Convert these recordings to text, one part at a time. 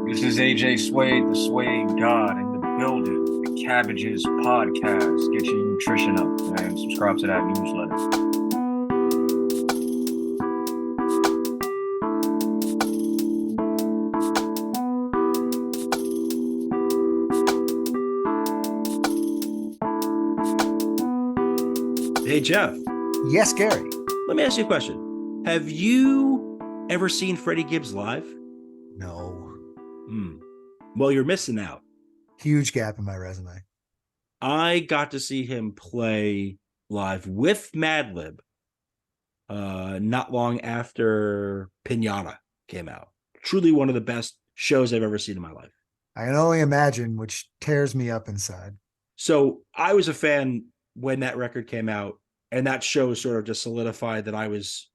This is AJ Suede, the Suede God in the building. The Cabbages Podcast. Get your nutrition up and subscribe to that newsletter. Hey, Jeff, Yes, Gary. let me ask you a question. Have you ever seen Freddie Gibbs live? No. Well, you're missing out. Huge gap in my resume. I got to see him play live with Madlib not long after Pinata came out. Truly one of the best shows I've ever seen in my life. I can only imagine, which tears me up inside. So I was a fan when that record came out, and that show sort of just solidified that I was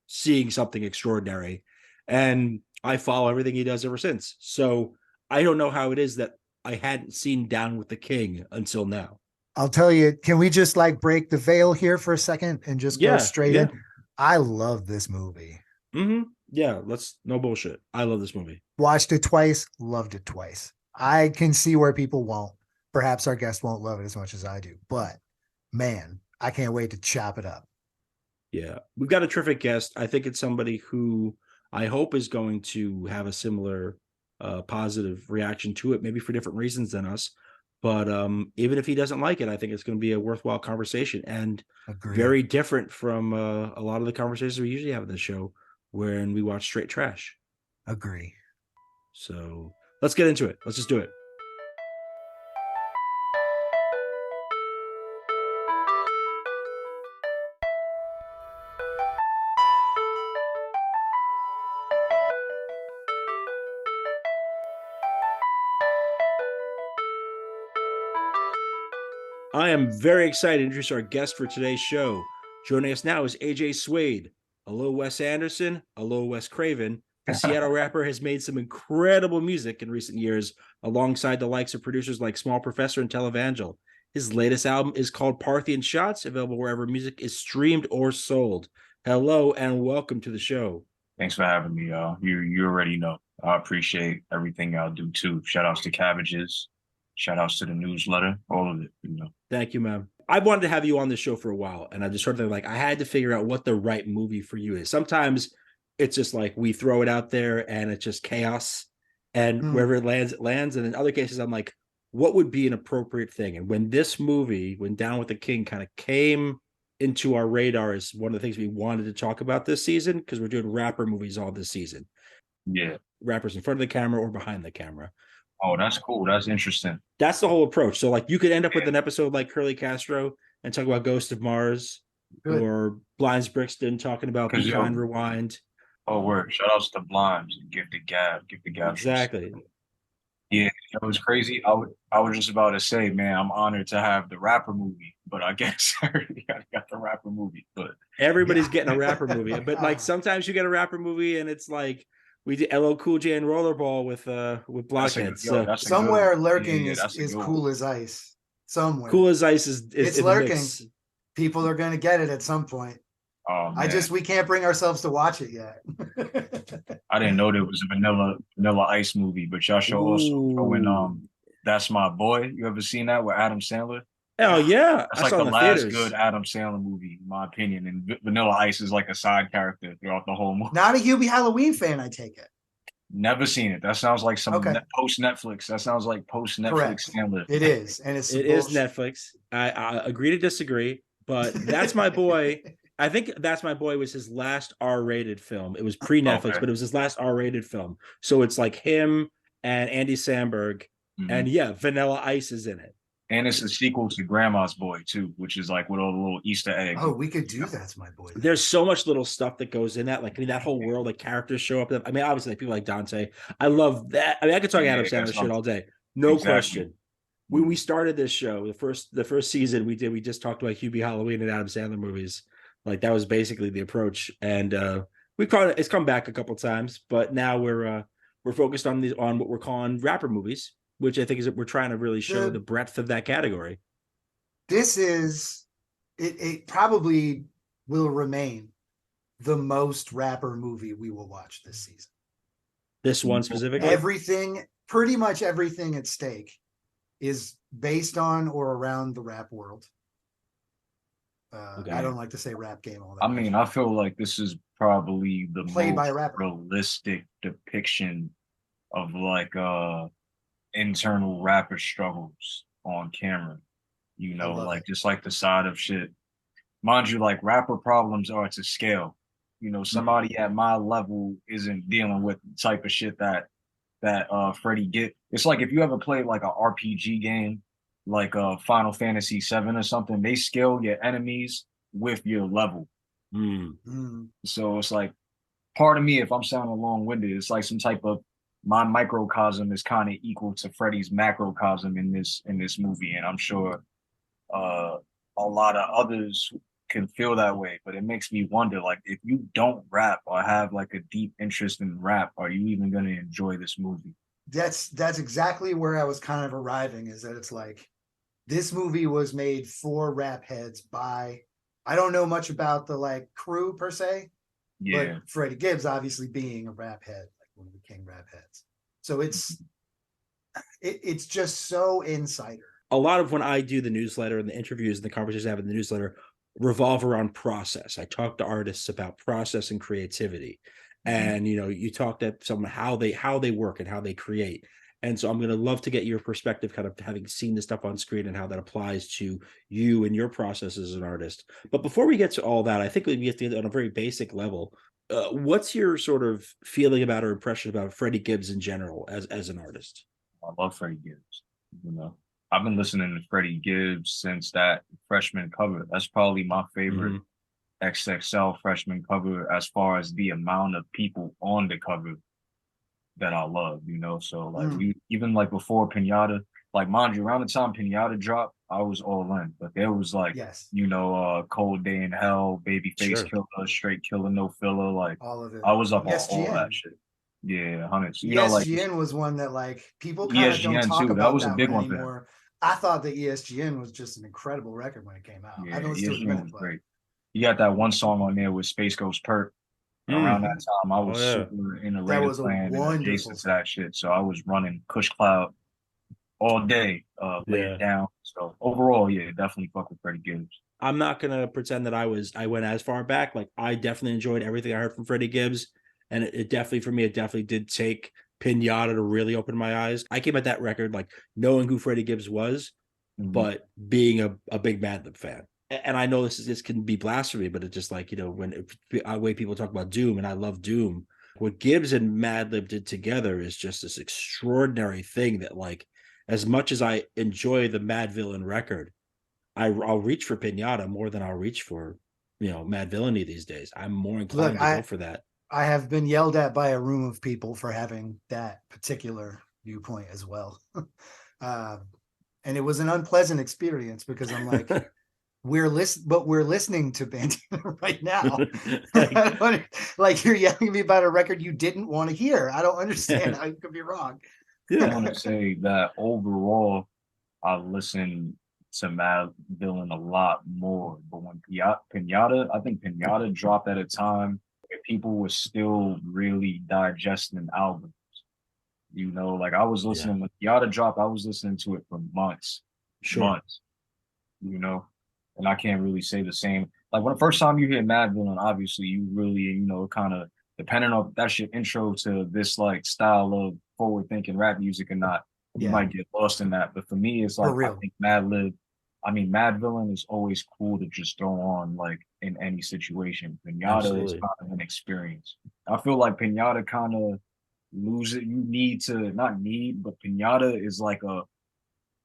seeing something extraordinary. And I follow everything he does ever since. So I don't know how it is that I hadn't seen Down with the King until now. I'll tell you, can we just break the veil here for a second and just go straight in? I love this movie. Yeah, no bullshit. I love this movie. Watched it twice, loved it twice. I can see where people won't. Perhaps our guests won't love it as much as I do, but man, I can't wait to chop it up. Yeah, we've got a terrific guest. I think it's somebody who I hope is going to have a similar positive reaction to it, maybe for different reasons than us. But even if he doesn't like it, I think it's going to be a worthwhile conversation and very different from a lot of the conversations we usually have on the show when we watch straight trash. Agree. So let's get into it. Let's just do it. I am very excited to introduce our guest for today's show. Joining us now is AJ Suede. Hello, Wes Anderson. Hello, Wes Craven. The Seattle rapper has made some incredible music in recent years, alongside the likes of producers like Small Professor and Televangel. His latest album is called Parthian Shots, available wherever music is streamed or sold. Hello and welcome to the show. Thanks for having me, y'all. You already know. I appreciate everything y'all do too. Shout outs to Cabbages. Shout outs to the newsletter. All of it, Thank you, man. I wanted to have you on the show for a while, and I just sort of I had to figure out what the right movie for you is. Sometimes it's just like we throw it out there and it's just chaos, and wherever it lands. And in other cases, I'm like, what would be an appropriate thing? And when this movie, when Down with the King kind of came into our radar as one of the things we wanted to talk about this season, because we're doing rapper movies all this season. Yeah. Rappers in front of the camera or behind the camera. Oh, that's cool. That's interesting. That's the whole approach. So you could end up with an episode like Curly Castro and talk about Ghost of Mars. Good. Or Blinds Brixton talking about Be Kind Rewind. Oh, word. Shout outs to Blinds and Give the Gab. Exactly. Yeah, it was crazy. I was just about to say, man, I'm honored to have the rapper movie, but I guess I already got the rapper movie. But everybody's getting a rapper movie. But sometimes you get a rapper movie and it's like we did LL Cool J and Rollerball with Blockheads. Somewhere lurking is Cool as Ice. Somewhere. Cool as Ice is it's lurking. People are going to get it at some point. Oh, man. We can't bring ourselves to watch it yet. I didn't know there was a Vanilla Ice movie, but y'all should also throw That's My Boy. You ever seen that with Adam Sandler? Oh yeah, that's like the last good Adam Sandler movie, in my opinion. And Vanilla Ice is like a side character throughout the whole movie. Not a Hubie Halloween fan, I take it. Never seen it. That sounds like some post Netflix. That sounds like post Netflix Sandler. It is, and it is Netflix. I agree to disagree, but That's My Boy. I think That's My Boy was his last R-rated film. It was pre-Netflix, but it was his last R-rated film. So it's like him and Andy Samberg, and Vanilla Ice is in it. And it's a sequel to Grandma's Boy too, which is like with all the little Easter eggs. Oh, we could do That's My Boy. There's so much little stuff that goes in that. That whole world, characters show up. I mean, obviously, people like Dante. I love that. I mean, I could talk Adam Sandler shit all day. No question. When we started this show, the first season we just talked about Hubie Halloween and Adam Sandler movies. That was basically the approach. And it's come back a couple times, but now we're focused on what we're calling rapper movies, which I think is that we're trying to really show the breadth of that category. This is it probably will remain the most rapper movie we will watch this season. This one specifically? Everything, pretty much everything at stake is based on or around the rap world. Okay. I don't like to say rap game all that I much. mean, I feel like this is probably the Played by a most rapper. realistic depiction of like internal rapper struggles on camera. You know, like just like the side of shit. Mind you, like rapper problems are to scale. You know, somebody at my level isn't dealing with the type of shit that Freddie get. It's like if you ever played like a RPG game, like Final Fantasy VII or something, they scale your enemies with your level. So it's like part of me, if I'm sounding long-winded, it's like some type of my microcosm is kind of equal to Freddie's macrocosm in this movie, and I'm sure a lot of others can feel that way. But it makes me wonder, like, if you don't rap or have like a deep interest in rap, are you even going to enjoy this movie? That's exactly where I was kind of arriving, is that it's like this movie was made for rap heads by, I don't know much about the like crew per se, Yeah. but Freddie Gibbs obviously being a rap head, like one of the king rap heads. So it's just so insider. A lot of when I do the newsletter and the interviews and the conversations I have in the newsletter revolve around process. I talk to artists about process and creativity. And you talk to someone how they work and how they create. And so I'm going to love to get your perspective, kind of having seen the stuff on screen and how that applies to you and your process as an artist. But before we get to all that, I think we have to get on a very basic level. What's your sort of feeling about or impression about Freddie Gibbs in general as an artist? I love Freddie Gibbs. You know, I've been listening to Freddie Gibbs since that freshman cover. That's probably my favorite XXL freshman cover as far as the amount of people on the cover that I love, you know. So like even like before Pinata, like mind you, around the time Pinata dropped, I was all in. But there was like Cold Day in Hell, Babyface Killer, Straight Killer, No Filler, like all of it. I was up on all that shit. Yeah, hundreds. You know, like ESGN was one that like people kind of don't talk too. about That was a big one anymore. I thought that ESGN was just an incredible record when it came out. Yeah, I haven't listened to it in a minute, was great. You got that one song on there with Space Ghost Perk. Around that time, I was super into Raiders Land and adjacent to that shit. So I was running Kush Cloud all day, lay it down. So overall, yeah, definitely fuck with Freddie Gibbs. I'm not gonna pretend that I went as far back. Like I definitely enjoyed everything I heard from Freddie Gibbs, and it definitely for me, it definitely did take Pinata to really open my eyes. I came at that record like knowing who Freddie Gibbs was, but being a big Madlib fan. And I know this can be blasphemy, but it's just like, when the way people talk about Doom, and I love Doom, what Gibbs and Madlib did together is just this extraordinary thing that, like, as much as I enjoy the Mad Villain record, I'll reach for Pinata more than I'll reach for, Mad Villainy these days. I'm more inclined to go for that. I have been yelled at by a room of people for having that particular viewpoint as well. And it was an unpleasant experience because I'm like, we're listening to Bandana right now. Like you're yelling at me about a record you didn't want to hear. I don't understand how you could be wrong. I want to say that overall, I listen to Mad Villain a lot more. But when Pinata dropped at a time where people were still really digesting albums. Like I was listening when Pinata dropped, I was listening to it for months. Months. And I can't really say the same. Like when the first time you hear Mad Villain, obviously you really, kind of depending on that's your intro to this like style of forward thinking rap music or not, you might get lost in that. But for me, it's like I think Mad Villain is always cool to just throw on like in any situation. Pinata is kind of an experience. I feel like Pinata kind of lose it. You need to not need, but Pinata is like a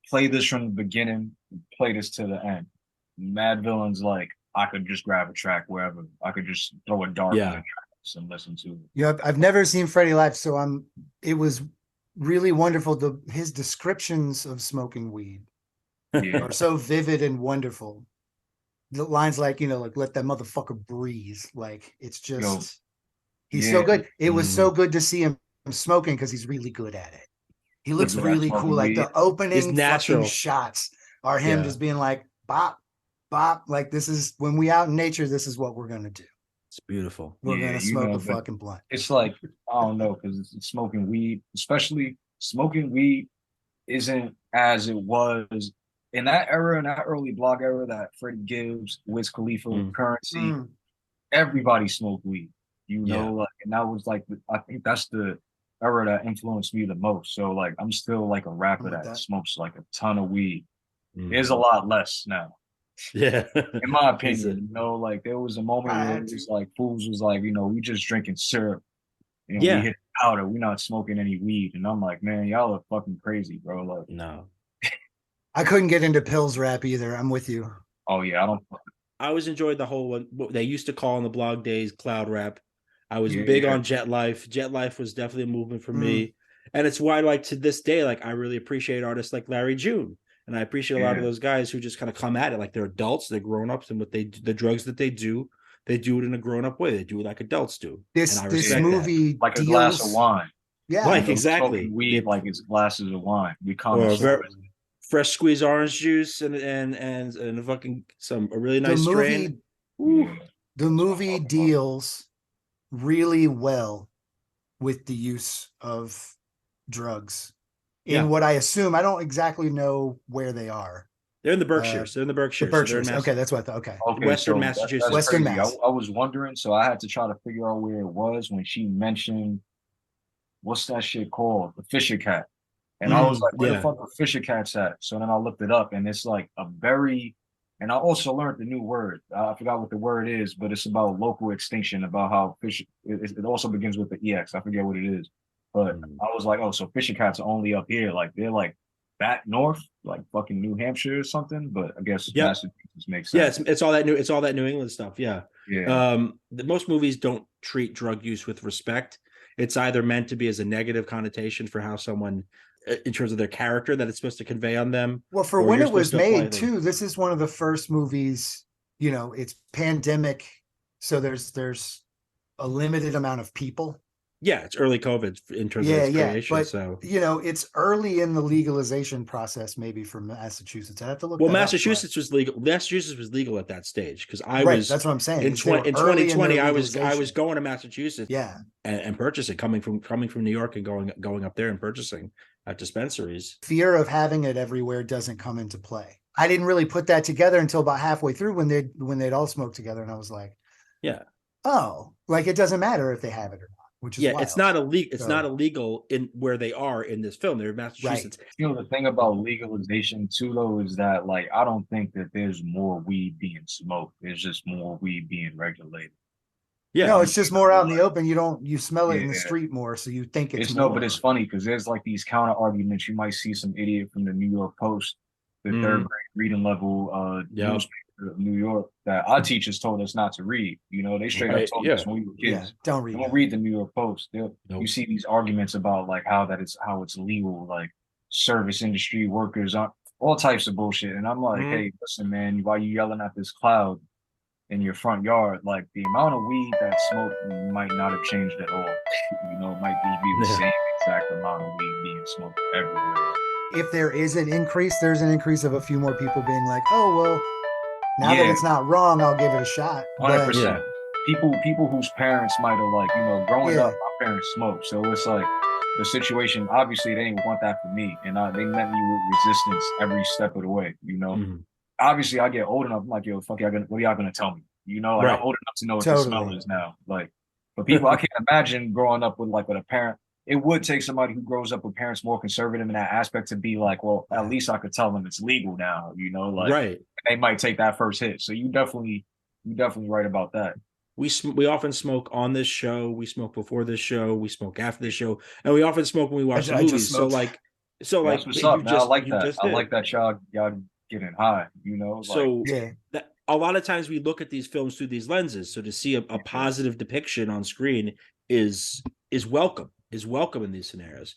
play this from the beginning, play this to the end. Mad Villain's like I could just grab a track wherever. I could just throw a dart on the tracks and listen to it. Yeah, I've never seen Freddie live, so it was really wonderful. His descriptions of smoking weed are so vivid and wonderful. The lines like, like let that motherfucker breathe. Like it's just he's so good. It was so good to see him smoking because he's really good at it. He looks really cool. Like the opening fucking shots are him just being like bop, bop. Like this is when we out in nature, this is what we're gonna do. It's beautiful. We're Yeah, gonna you smoke know, a but fucking blunt. it's like, I don't know, because smoking weed, especially smoking weed, isn't as it was in that era, in that early blog era, that Freddie Gibbs, Wiz Khalifa, Currency, Mm. everybody smoked weed, you know, Yeah. like, and that was like, I think that's the era that influenced me the most. So like, I'm still like a I'm rapper with that that. smokes like a ton of weed. There's a Mhm. lot less now, Yeah. in my Is it? opinion. You know, like there was a moment I where had it was to. like fools was like, we just drinking syrup and we Yeah. hit powder. We're not smoking any weed. And I'm like, man, y'all are fucking crazy, bro. Like, No. I couldn't get into pills rap either. I'm with you. oh yeah, I don't. I always enjoyed the whole one. What they used to call in the blog days cloud rap. I was big Yeah, on Jet Life. Jet Life was definitely a movement for Mm. me. And it's why, like, to this day, like, I really appreciate artists like Larry June. And I appreciate a lot of yeah, those guys who just kind of come at it like they're adults, they're grown ups, and what the drugs that they do it in a grown up way. They do it like adults do. And This I this respect yeah. that. movie Like a glass of deals. wine. Yeah. Like, exactly. Smoking weed like it's glasses of wine. We Or a connoisseurs. very fresh squeezed orange juice and a fucking a really The nice strain. movie Ooh. Yeah, the that's what I'm movie talking about. deals really well with the use of drugs in Yeah. what I assume. I don't exactly know where they are. They're in the Berkshires. They're in the The Berkshires. So they're in Berkshires. Okay, that's what I thought. Okay. Okay, Western so that's Massachusetts. Western crazy. I Mass. was wondering, so I had to try to figure out where it was when she mentioned what's that shit called? The Fisher Cat. And I was like, where the Yeah. fuck are Fisher Cats at? So then I looked it up and it's like a very, and I also learned the new word. I forgot what the word is, but it's about local extinction, about how fish, it also begins with the EX. I forget what it is. But Mm. I was like, oh, so Fisher Cats are only up here. Like they're like back north, like fucking New Hampshire or something. But I guess Yep. Massachusetts makes Yeah, sense. it's all that New England stuff. Yeah. Yeah. Most movies don't treat drug use with respect. It's either meant to be as a negative connotation for how someone, in terms of their character, that it's supposed to convey on them. Well, for or when you're it was supposed to apply made them. too, this is one of the first movies, it's pandemic. So there's a limited amount of people. Yeah, it's early COVID in terms of Yeah, its yeah. creation. But So it's early in the legalization process, maybe for Massachusetts. I have to look well, that up, Massachusetts was legal. Massachusetts was legal at that stage because I right. was That's what I'm saying. in Is they were in early in their 2020. I was legalization. going to Massachusetts Yeah. and purchasing coming from New York and going up there and purchasing at dispensaries. Fear of having it everywhere doesn't come into play. I didn't really put that together until about halfway through when they'd all smoked together, and I was like, Yeah. oh, like it doesn't matter if they have it or not, which is Yeah, wild. it's not illegal. It's So- not illegal in where they are in this film. They're in right. Massachusetts. The thing about legalization too, though, is that like I don't think that there's more weed being smoked. There's just more weed being regulated. Yeah. No, it's just more out in the open. You smell it in the Yeah. street more, so you think it's No, more. but it's funny because there's like these counter arguments. You might see some idiot from the New York Post, the third grade reading level Yep. newspaper of New York, that our teachers told us not to read. They straight up Right, told yeah. us when we were Yeah, kids. don't read Don't that. read the New York Post. Nope. You see these arguments about like how it's legal, like service industry workers aren't, all types of bullshit. And I'm like, hey, listen, man, why you yelling at this cloud in your front yard? Like the amount of weed that's smoked might not have changed at all. It might just be the same exact amount of weed being smoked everywhere. If there is an increase, there's an increase of a few more people being like, oh, well, now that it's not wrong, I'll give it a shot. 100%. People whose parents might have like, growing up, my parents smoked. So it's like the situation, obviously they didn't want that for me. And they met me with resistance every step of the way, Obviously I get old enough, I'm like, yo, fuck y'all, what are y'all gonna tell me? Like I'm old enough to know what the smell is now. Like, but people, I can't imagine growing up with a parent. It would take somebody who grows up with parents more conservative in that aspect to be like, well, at least I could tell them it's legal now, right. They might take that first hit. So you definitely right about that. We often smoke on this show. We smoke before this show. We smoke after this show, and we often smoke when we watch the movies. So that's what's up, man. I like that. I like that y'all getting high. So that a lot of times we look at these films through these lenses. So to see a positive depiction on screen is welcome. Is welcome in these scenarios.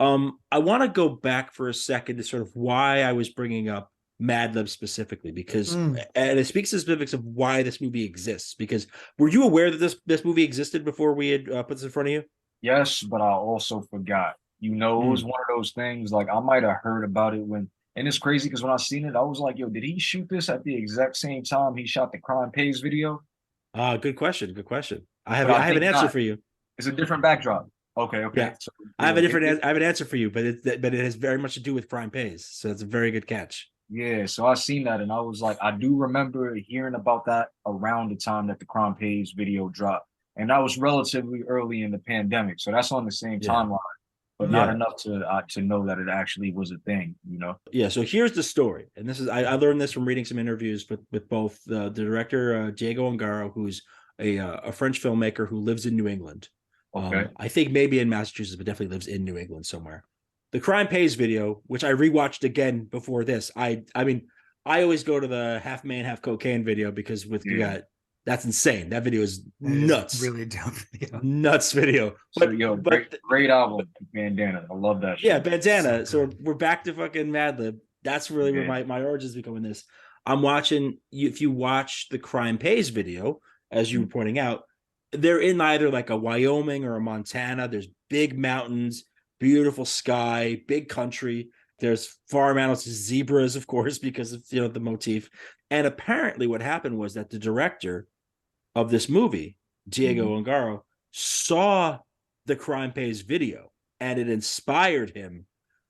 I want to go back for a second to sort of why I was bringing up Mad Lib specifically, because and it speaks to the specifics of why this movie exists. Because were you aware that this movie existed before we had put this in front of you? Yes, but I also forgot. It was one of those things, like I might have heard about it and it's crazy because when I seen it, I was like, yo, did he shoot this at the exact same time he shot the Crime Pays video? Good question. Good question. I But have an answer for you. It's a different backdrop. Okay, Yeah, so I have I have an answer for you, but it has very much to do with Crime Pays. So it's a very good catch. yeah, so I seen that and I was like, I do remember hearing about that around the time that the Crime Pays video dropped. And that was relatively early in the pandemic. So that's on the same Yeah. timeline, but not enough to know that it actually was a thing, you know? Yeah, so here's the story. And this is I learned this from reading some interviews with both the director Diego Ongaro, who's a French filmmaker who lives in New England. Okay. I think maybe in Massachusetts, but definitely lives in New England somewhere. The Crime Pays video, which I rewatched again before this. I mean, I always go to the half man, half cocaine video because you got that's insane. That video is nuts. Really dumb video. Nuts video. But great album, Bandana. I love that shit. Yeah, Bandana. So we're back to fucking Madlib. That's really where my origins become in this. I'm watching if you watch the Crime Pays video, as you were pointing out, they're in either like a Wyoming or a Montana. There's big mountains, beautiful sky, big country. There's farm animals, zebras, of course, because of the motif. And apparently what happened was that the director of this movie, Diego Ongaro, saw the Crime Pays video and it inspired him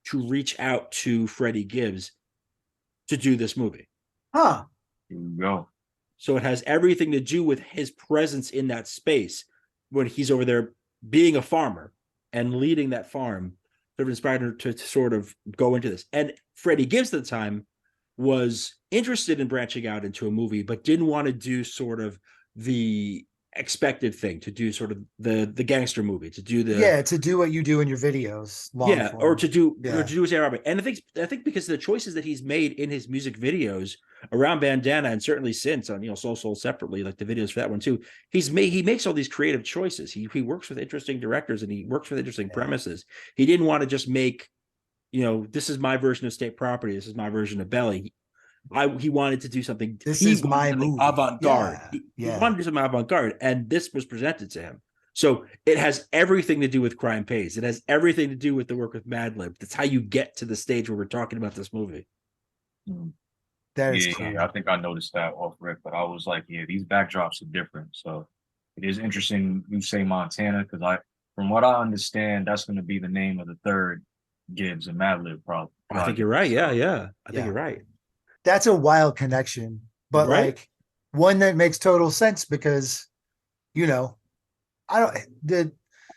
to reach out to Freddie Gibbs to do this movie. Huh. Here we go. So it has everything to do with his presence in that space when he's over there being a farmer and leading that farm that inspired him to sort of go into this. And Freddie Gibbs at the time was interested in branching out into a movie, but didn't want to do sort of the expected thing, to do sort of the gangster movie, to do to do what you do in your videos, or to do his aerobic. And I think because of the choices that he's made in his music videos around Bandana, and certainly since on Soul Separately, like the videos for that one too, he makes all these creative choices. He works with interesting directors and he works with interesting premises. He didn't want to just make this is my version of State Property, this is my version of Belly. He wanted to do something. This is my movie. Avant-garde. He wanted to do something avant-garde, and this was presented to him. So it has everything to do with Crime Pays. It has everything to do with the work with Madlib. That's how you get to the stage where we're talking about this movie. That is cool. I think I noticed that off rip, but I was like, these backdrops are different. So it is interesting you say Montana, because from what I understand, that's going to be the name of the third Gibbs and Madlib probably. I think you're right. Yeah. I think you're right. That's a wild connection, but like one that makes total sense because, the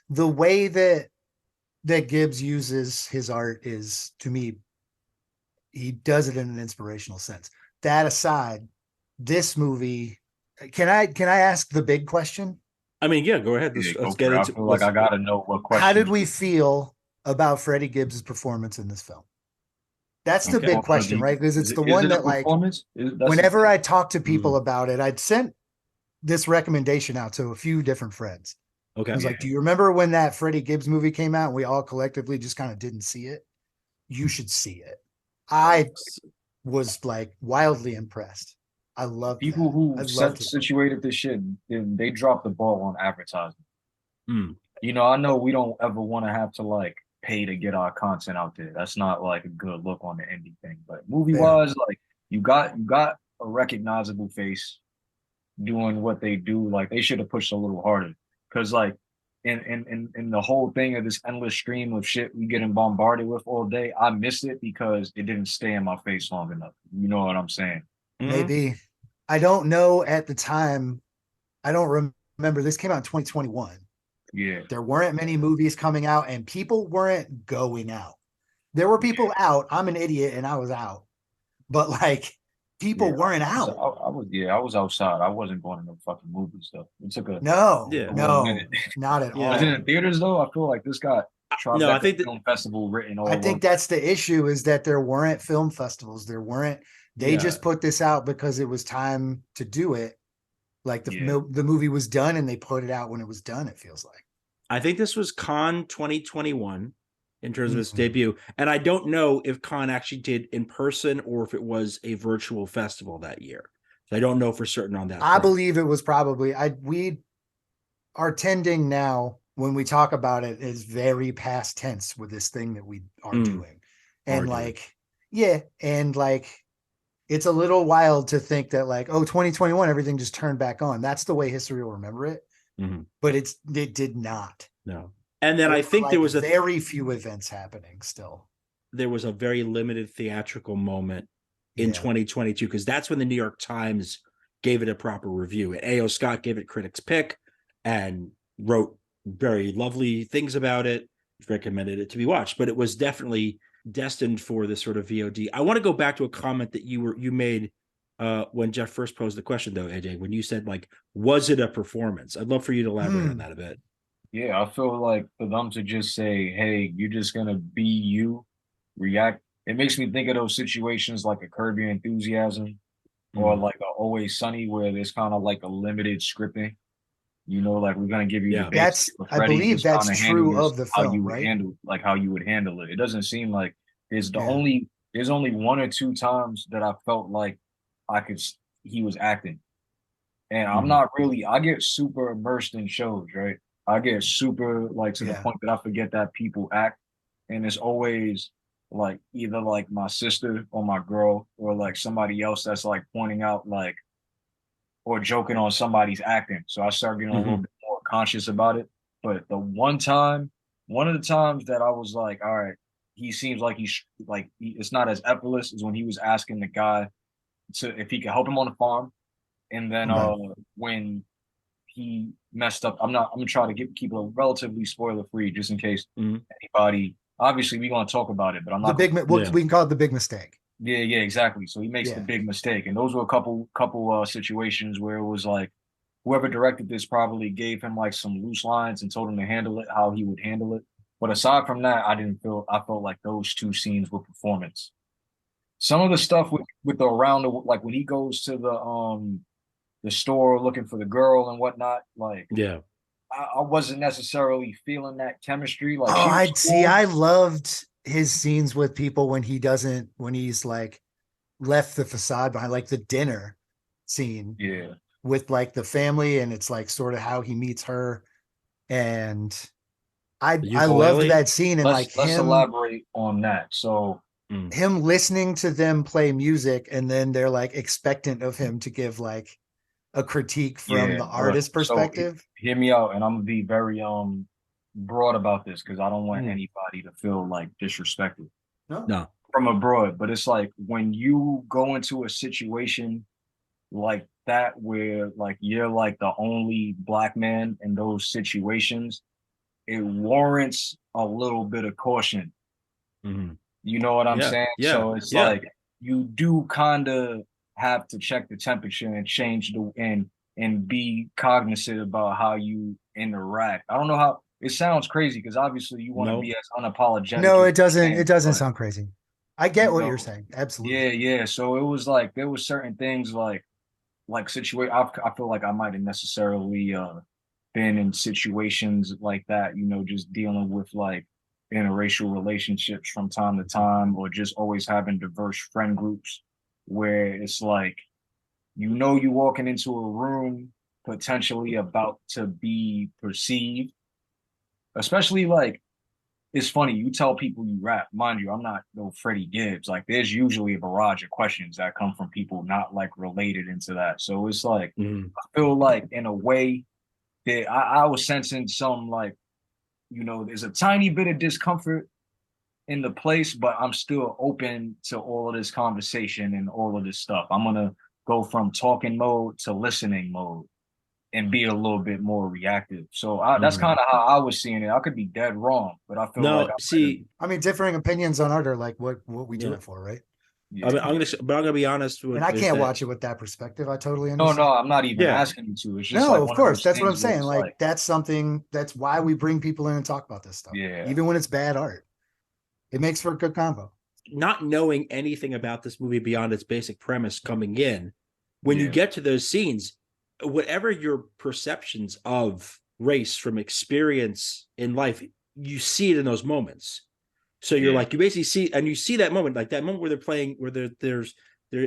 way that Gibbs uses his art is, to me, he does it in an inspirational sense. That aside, this movie, can I ask the big question? I mean, yeah, go ahead. Let's get into it. I gotta know what question. How did we feel about Freddie Gibbs' performance in this film? That's the big question, right? Because it's the one that, like, whenever I talk to people about it, I'd sent this recommendation out to a few different friends. Okay. I was like, do you remember when that Freddie Gibbs movie came out and we all collectively just kind of didn't see it? You should see it. I was like wildly impressed. I love people who situated this shit. They dropped the ball on advertising. I know we don't ever want to have to like pay to get our content out there. That's not like a good look on the indie thing. But movie wise, like you got a recognizable face doing what they do. Like they should have pushed a little harder. Cause like in the whole thing of this endless stream of shit we getting bombarded with all day, I missed it because it didn't stay in my face long enough. You know what I'm saying? Maybe. I don't know at the time. I don't remember. This came out in 2021. Yeah. There weren't many movies coming out and people weren't going out. There were people out. I'm an idiot and I was out. But like people weren't out. I was outside. I wasn't going to no fucking movies though. It took a not at all. Was it in theaters though? I feel like this got I think the film festival written all I think that's the issue, is that there weren't film festivals. They just put this out because it was time to do it. Like the movie was done and they put it out when it was done, it feels like. I think this was Cannes 2021 in terms of its debut. And I don't know if Cannes actually did in person or if it was a virtual festival that year. So I don't know for certain on that. I believe it was probably, we are tending now when we talk about it is very past tense with this thing that we are doing. And it's a little wild to think that like, oh, 2021, everything just turned back on. That's the way history will remember it. But it did not. No. And then There I think were, there like, was very few events happening still. There was a very limited theatrical moment in 2022, because that's when the New York Times gave it a proper review. And A.O. Scott gave it critics' pick and wrote very lovely things about it, recommended it to be watched. But it was definitely destined for this sort of VOD. I want to go back to a comment that you made when Jeff first posed the question, though, AJ, when you said, like, was it a performance? I'd love for you to elaborate on that a bit. Yeah, I feel like for them to just say, hey, you're just going to be you, react. It makes me think of those situations like a Curb Your Enthusiasm or like a Always Sunny, where there's kind of like a limited scripting. You know, like we're gonna give you the that's I believe that's true of the film, how you would right? handle, like how you would handle it. It doesn't seem like there's only one or two times that I felt like he was acting. And I'm not really, I get super immersed in shows, right? I get super like to the point that I forget that people act. And it's always like either like my sister or my girl or like somebody else that's like pointing out like or joking on somebody's acting. So I start getting a little bit more conscious about it. But one of the times that I was like, all right, he seems like it's not as effortless as when he was asking the guy if he could help him on the farm. And then when he messed up, I'm gonna try to keep it relatively spoiler free just in case anybody, obviously we're gonna talk about it, but I'm not we can call it the big mistake. Yeah, exactly. So he makes the big mistake. And those were a couple situations where it was like whoever directed this probably gave him like some loose lines and told him to handle it how he would handle it. But aside from that, I felt like those two scenes were performance. Some of the stuff with the around, like when he goes to the store looking for the girl and whatnot, like I wasn't necessarily feeling that chemistry. Like I loved his scenes with people when he's like left the facade behind, like the dinner scene with like the family, and it's like sort of how he meets her. And I loved that scene. And let's elaborate on that. So him listening to them play music, and then they're like expectant of him to give like a critique from the artist perspective. So, hear me out, and I'm gonna be very broad about this because I don't want anybody to feel like disrespected. No. From abroad, but it's like when you go into a situation like that where like you're like the only black man in those situations, it warrants a little bit of caution. You know what I'm saying? So it's like you do kind of have to check the temperature and change and be cognizant about how you interact. I don't know how it sounds crazy because obviously you want to be as unapologetic. No, it doesn't. It doesn't sound crazy. I get what you're saying. Absolutely. Yeah. So it was like there were certain things like situation. I feel like I might have necessarily been in situations like that. You know, just dealing with like interracial relationships from time to time, or just always having diverse friend groups where it's like, you know, you're walking into a room potentially about to be perceived, especially like, it's funny, you tell people you rap. Mind you, I'm not no Freddie Gibbs. Like, there's usually a barrage of questions that come from people not like related into that. So it's like, I feel like in a way that I was sensing some like, you know, there's a tiny bit of discomfort in the place, but I'm still open to all of this conversation and all of this stuff. I'm going to go from talking mode to listening mode and be a little bit more reactive. So that's kind of how I was seeing it. I could be dead wrong, but I feel I mean, differing opinions on art are like what we do it for, right? Yeah. I'm gonna be honest with, and I can't watch it with that perspective. I totally understand. No, I'm not even asking you to. It's just of course, that's what I'm saying. Like that's something, that's why we bring people in and talk about this stuff. Yeah, even when it's bad art, it makes for a good combo. Not knowing anything about this movie beyond its basic premise coming in, when you get to those scenes, whatever your perceptions of race from experience in life, you see it in those moments. So you're like, you basically see that moment, like that moment where they're playing, where they're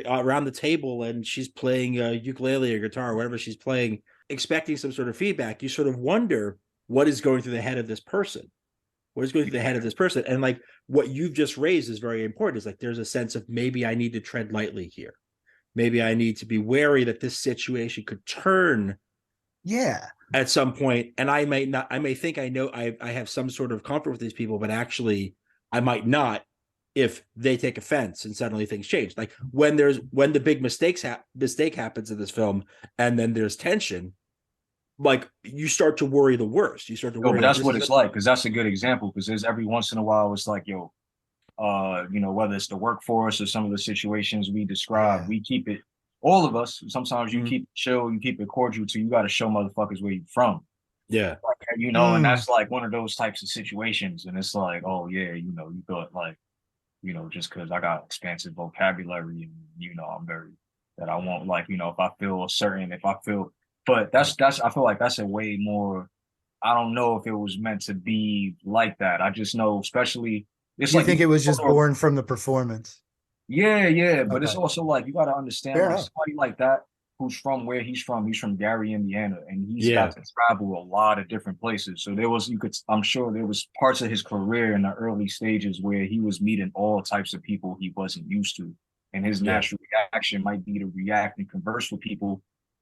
around the table and she's playing a ukulele or guitar or whatever she's playing, expecting some sort of feedback. You sort of wonder what is going through the head of this person. What is going through the head of this person? And like what you've just raised is very important. Is like there's a sense of maybe I need to tread lightly here. maybe I need to be wary that this situation could turn at some point, and I may think I know I have some sort of comfort with these people, but actually I might not if they take offense and suddenly things change. Like when the big mistake happens in this film, and then there's tension, like you start to worry the worst. You start to worry. But that's what it's like, because that's a good example. Because there's every once in a while, it's like, yo, whether it's the workforce or some of the situations we describe, we keep it. All of us, sometimes you keep it chill, you keep it cordial, till you got to show motherfuckers where you're from. Yeah, like, and that's like one of those types of situations. And it's like, oh yeah, you thought like, just because I got expansive vocabulary and I'm very that I won't like, if I feel, but that's I feel like that's a way more. I don't know if it was meant to be like that. I just know, especially it's you like think it was just born from the performance. Yeah, but it's also like you got to understand Fair like enough. somebody like that who's from where he's from. He's from Gary, Indiana, and he's got to travel a lot of different places. So I'm sure there was parts of his career in the early stages where he was meeting all types of people he wasn't used to, and his natural reaction might be to react and converse with people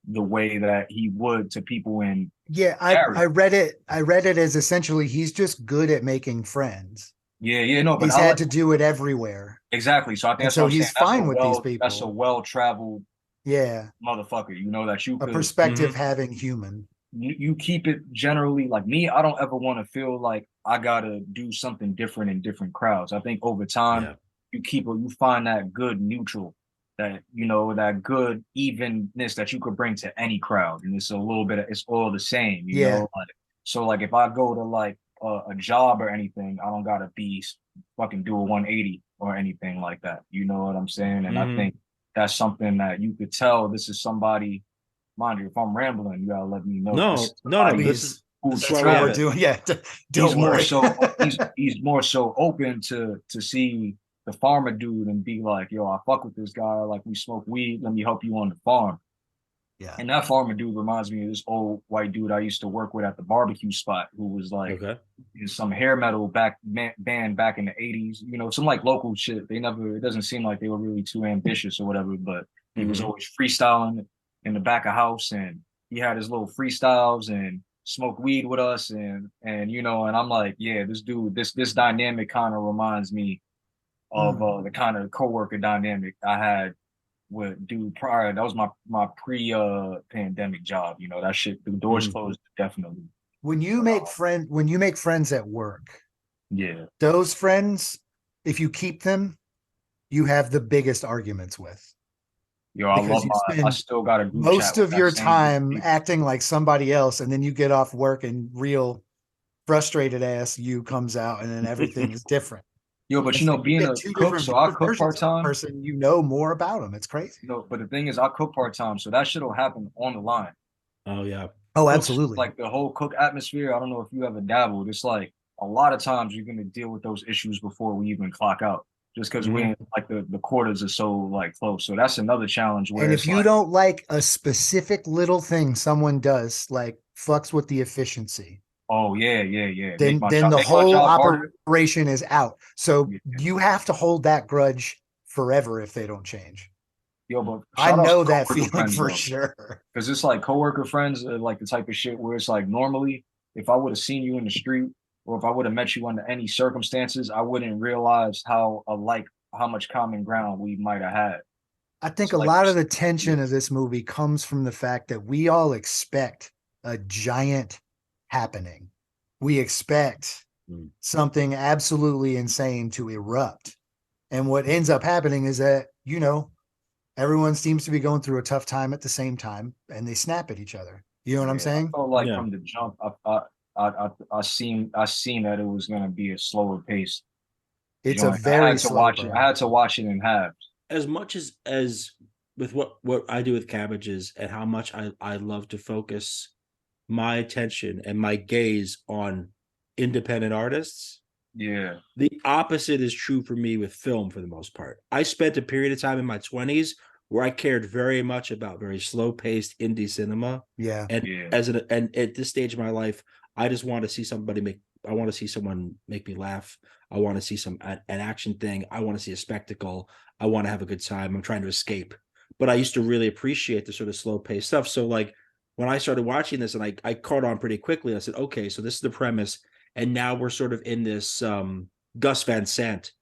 the way that he would to people in Gary. I read it as essentially he's just good at making friends. No, but he's had to do it everywhere. Exactly. So I think he's fine with these people. That's a well-traveled motherfucker, that you could a perspective having human. You keep it generally like me. I don't ever want to feel like I gotta do something different in different crowds. I think over time you find that good neutral, that that good evenness that you could bring to any crowd, and it's a little bit it's all the same, know. So like if I go to like a job or anything, I don't gotta be fucking do a 180 or anything like that. You know what I'm saying? And I think that's something that you could tell this is somebody. Mind you, if I'm rambling, you gotta let me know. No, this is what we're doing. Yeah, he's more so open to see the farmer dude and be like, yo, I fuck with this guy. Like we smoke weed. Let me help you on the farm. Yeah. And that farmer dude reminds me of this old white dude I used to work with at the barbecue spot, who was like some hair metal band back in the 80s, some like local shit. It doesn't seem like they were really too ambitious or whatever, but he was always freestyling in the back of house, and he had his little freestyles and smoked weed with us. And I'm like, yeah, this dude, this dynamic kind of reminds me of the kind of coworker dynamic I had with dude prior. That was my pre-pandemic job. That shit, the doors closed definitely. When you make friends at work, those friends, if you keep them, you have the biggest arguments with. I still got a group most of your time acting like somebody else, and then you get off work and real frustrated ass you comes out, and then everything is different. But being a cook, so I cook part-time. Person, more about them. It's crazy. But the thing is, I cook part-time, so that shit will happen on the line. Oh yeah. Oh, absolutely. Like the whole cook atmosphere. I don't know if you ever dabbled. It's like a lot of times you're gonna deal with those issues before we even clock out, just because we like the quarters are so like close. So that's another challenge. And if you don't like a specific little thing someone does, like fucks with the efficiency. Oh yeah. Then the whole operation is out. So you have to hold that grudge forever if they don't change. But I know that feeling for sure. Because it's like coworker friends are like the type of shit where it's like normally if I would have seen you in the street or if I would have met you under any circumstances, I wouldn't realize how much common ground we might have had. I think a lot of the tension of this movie comes from the fact that we all expect a giant happening. We expect something absolutely insane to erupt. And what ends up happening is that, everyone seems to be going through a tough time at the same time, and they snap at each other. You know what I'm saying? I felt like from the jump, I seen that it was going to be a slower pace. It's a very slow. I had to watch it in halves. As much as with what I do with Cabbages and how much I love to focus my attention and my gaze on independent artists. Yeah. The opposite is true for me with film for the most part. I spent a period of time in my 20s where I cared very much about very slow-paced indie cinema. Yeah. And at this stage of my life, I just want to see I want to see someone make me laugh. I want to see an action thing. I want to see a spectacle. I want to have a good time. I'm trying to escape but I used to really appreciate the sort of slow paced stuff. So like when I started watching this, and I caught on pretty quickly, I said, okay, so this is the premise, and now we're sort of in this Gus Van Sant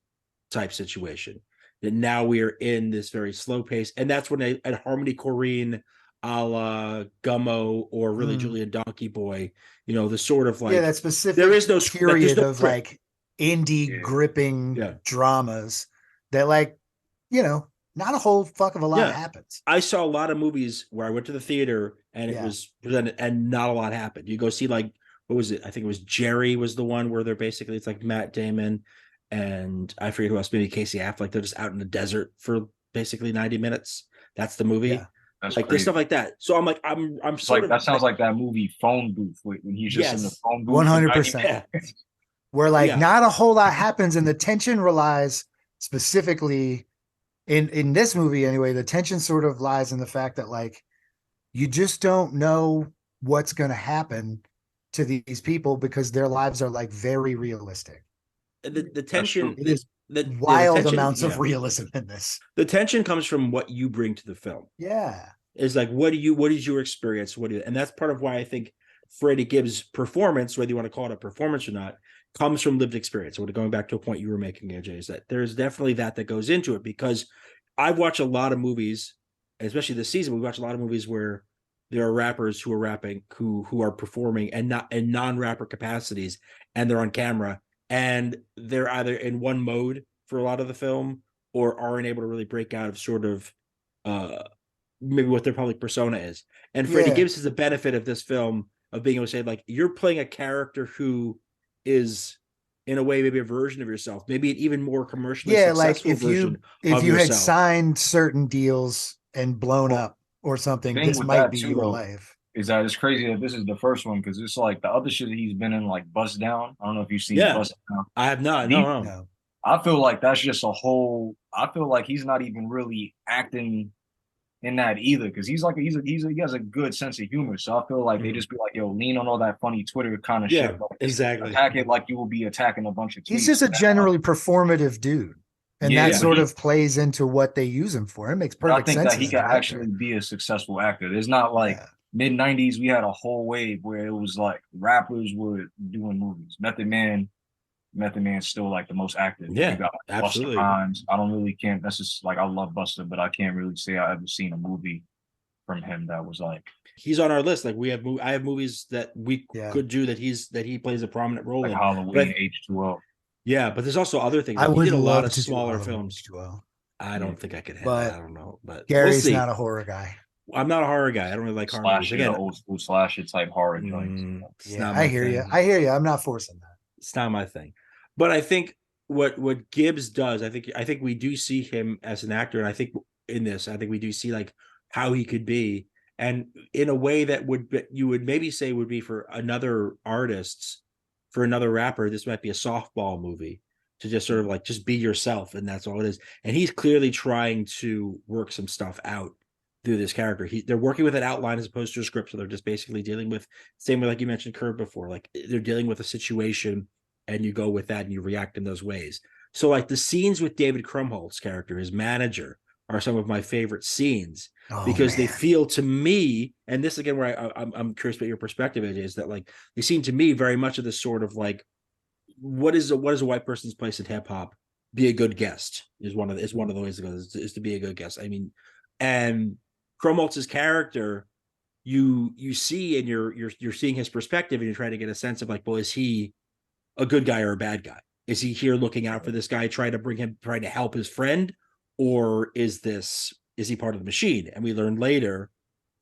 type situation. That now we are in this very slow pace, and that's when at Harmony Korine, a la Gummo, or really Julian Donkey Boy, you know, the sort of like that specific there is no period no of like indie gripping dramas that, like, you know, not a whole fuck of a lot happens. I saw a lot of movies where I went to the theater and it was presented and not a lot happened. You go see, like, what was it? I think it was Jerry was the one where they're basically, it's like Matt Damon and I forget who else, maybe Casey Affleck. They're just out in the desert for basically 90 minutes. That's the movie. Yeah, that's like there's stuff like that. So I'm like, I'm sort like, of that sounds like that movie Phone Booth when he's just in the phone booth. 100%. Where like not a whole lot happens, and the tension relies specifically in this movie anyway. The tension sort of lies in the fact that like you just don't know what's going to happen to these people because their lives are like very realistic. The tension, it is wild amounts of realism in this. The tension comes from what you bring to the film. Yeah. Is like, what is your experience? And that's part of why I think Freddie Gibbs' performance, whether you want to call it a performance or not, comes from lived experience. So going back to a point you were making, AJ, is that there's definitely that goes into it, because I've watched a lot of movies, especially this season, we watch a lot of movies where there are rappers who are rapping, who are performing and not in non-rapper capacities, and they're on camera, and they're either in one mode for a lot of the film or aren't able to really break out of sort of maybe what their public persona is. And Freddie Gibbs has the benefit of this film of being able to say, like, you're playing a character who is in a way maybe a version of yourself, maybe an even more commercially successful version if you had signed certain deals and blown up or something, this might be your life. Is that it's crazy that this is the first one, because it's like the other shit that he's been in, like Bust Down. I don't know if you've seen Bust Down. I have not. No. I feel like that's just a whole. I feel like he's not even really acting in that either, because he has a good sense of humor. So I feel like they just be like, yo, lean on all that funny Twitter kind of shit. Like, exactly. Attack it like you will be attacking a bunch of tweets. He's just a generally performative dude. And that sort of plays into what they use him for. It makes perfect sense. I think that he can actually be a successful actor. It's not like mid-90s, we had a whole wave where it was like rappers were doing movies. Method Man's still like the most active. Yeah, you got absolutely. Busta Rhymes. I don't really can't. That's just like, I love Busta, but I can't really say I ever seen a movie from him that was like. He's on our list. Like I have movies that we could do that he plays a prominent role like in. Halloween, H2O. Yeah, but there's also other things. Like, he did a lot of smaller films. H2O. I don't think I could have that. I don't know, but Gary's not a horror guy. I'm not a horror guy. I don't really like horror movies. Again, old school slasher type horror joints. I hear you. I'm not forcing that. It's not my thing. But I think what Gibbs does, I think we do see him as an actor, and I think in this, I think we do see like how he could be, and in a way that you would maybe say would be for another artist, for another rapper, this might be a softball movie to just sort of like just be yourself, and that's all it is. And he's clearly trying to work some stuff out through this character. They're working with an outline as opposed to a script, so they're just basically dealing with, same way like you mentioned Curb before, like they're dealing with a situation. And you go with that and you react in those ways. So like the scenes with David Krumholtz's character, his manager, are some of my favorite scenes because they feel to me, and this again where I'm curious about your perspective, AJ, is that like they seem to me very much of this sort of like, what is a white person's place in hip hop? Be a good guest is one of the ways to go, is to be a good guest. I mean, and Krumholtz's character, you see, and you're seeing his perspective, and you're trying to get a sense of like, well, is he a good guy or a bad guy? Is he here looking out for this guy, trying to help his friend, or is he part of the machine? And we learn later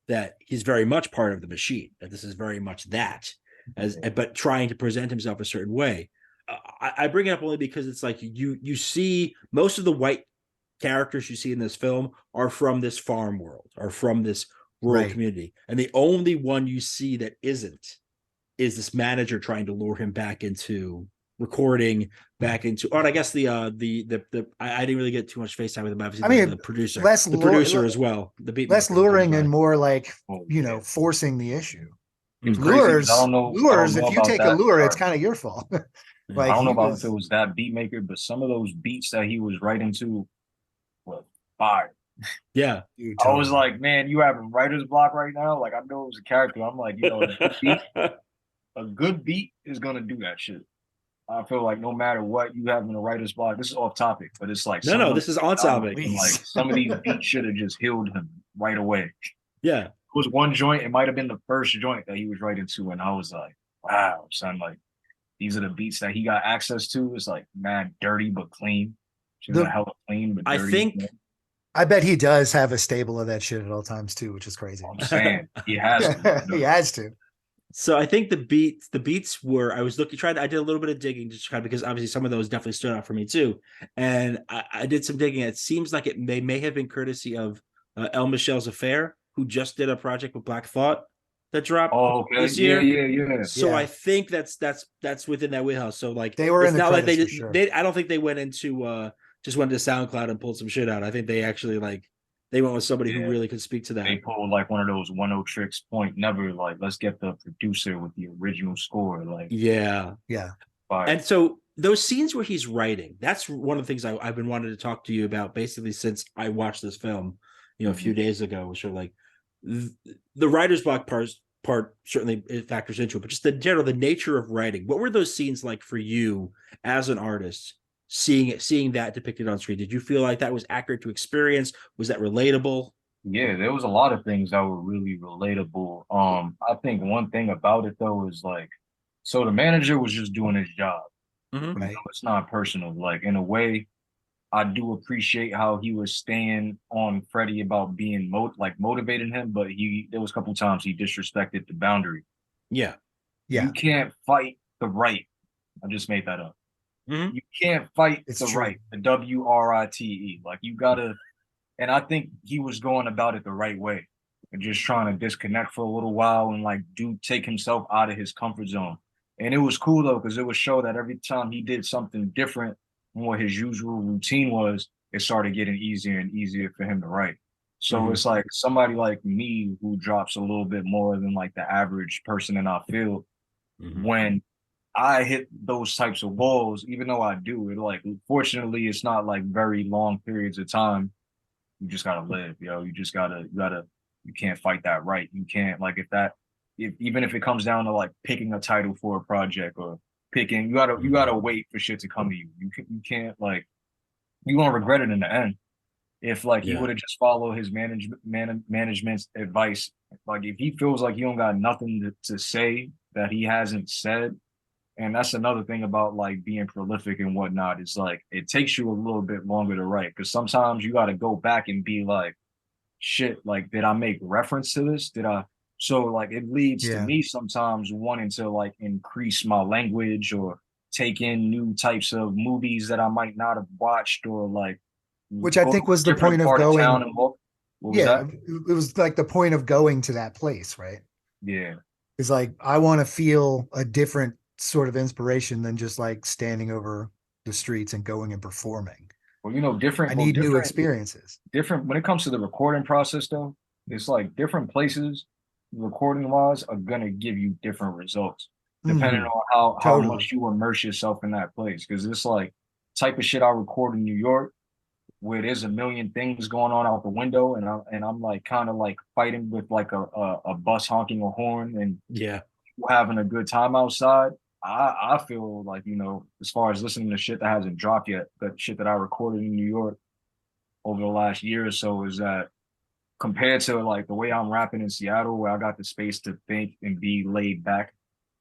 that he's very much part of the machine, that this is very much that, but trying to present himself a certain way. I bring it up only because it's like you see most of the white characters you see in this film are from this farm world, are from this rural community, and the only one you see that isn't is this manager trying to lure him back into recording, back into, or I guess I didn't really get too much face time with him. Obviously, the producer, as well, the beat less luring and more like forcing the issue. Lures, if you take a lure, it's kind of your fault. Like, I don't know about if it was that beat maker, but some of those beats that he was writing to were fire. Yeah. Dude, I was totally. like, man, you having writer's block right now? Like, I know it was a character. I'm like, a good beat is gonna do that shit. I feel like no matter what you have in a writer's block, this is off topic, but it's like some of No, them this is on albums, topic. and like some of these beats should have just healed him right away. Yeah. It was one joint, it might have been the first joint that he was writing to, and I was like, wow, son, like these are the beats that he got access to. It's like mad dirty but clean. She's a hella clean but I dirty. think I bet he does have a stable of that shit at all times too, which is crazy. I'm saying he has to. He has to. so. I think the beats were. I was looking, I did a little bit of digging just kind of because obviously some of those definitely stood out for me too, and I did some digging. It seems like it may have been courtesy of El Michelle's Affair, who just did a project with Black Thought that dropped Okay. this year. Yeah. So Yeah. I think that's within that wheelhouse. So like They were it's in the not like credits for sure. I don't think they went into just went to SoundCloud and pulled some shit out. I think they actually they went with somebody who really could speak to that. They pulled like one of those 1-0 tricks, point never, like let's get the producer with the original score. Like Yeah. fire. And so those scenes where he's writing, that's one of the things I've been wanting to talk to you about basically since I watched this film, a few days ago. So like the writer's block part certainly it factors into it, but just the nature of writing. What were those scenes like for you as an artist, seeing that depicted on screen? Did you feel like that was accurate to experience? Was that relatable? Yeah, there was a lot of things that were really relatable. I think one thing about it though is like, so the manager was just doing his job. Mm-hmm. Right. It's not personal. Like in a way, I do appreciate how he was staying on Freddie about being motivating him, but there was a couple times he disrespected the boundary. Yeah. You can't fight the right. I just made that up. Mm-hmm. You can't fight It's the true. right, the WRITE. Like you gotta, and I think he was going about it the right way and just trying to disconnect for a little while and like take himself out of his comfort zone. And it was cool though, because it would show that every time he did something different from what his usual routine was, it started getting easier and easier for him to write. So it's like somebody like me who drops a little bit more than like the average person in our field. When I hit those types of walls, even though I do it, like fortunately, it's not like very long periods of time. You just gotta live, yo. You just you can't fight that right. You can't like even if it comes down to like picking a title for a project or you gotta wait for shit to come to you. You can't like you're gonna regret it in the end. If like he would have just followed his management's advice, like if he feels like he don't got nothing to say that he hasn't said, and that's another thing about like being prolific and whatnot, is like it takes you a little bit longer to write because sometimes you got to go back and be like, shit, like did I make reference to this? Did I? So like it leads to me sometimes wanting to like increase my language or take in new types of movies that I might not have watched or like, which I think was the point of going. It was like the point of going to that place, right? Yeah. It's like I want to feel a different sort of inspiration than just like standing over the streets and going and performing. Well, I need new experiences. Different when it comes to the recording process, though. It's like different places, recording wise, are gonna give you different results depending on how much you immerse yourself in that place. Because it's like type of shit I record in New York, where there's a million things going on out the window, and I'm like kind of like fighting with like a bus honking a horn and having a good time outside. I feel like, as far as listening to shit that hasn't dropped yet, the shit that I recorded in New York over the last year or so, is that compared to like the way I'm rapping in Seattle, where I got the space to think and be laid back,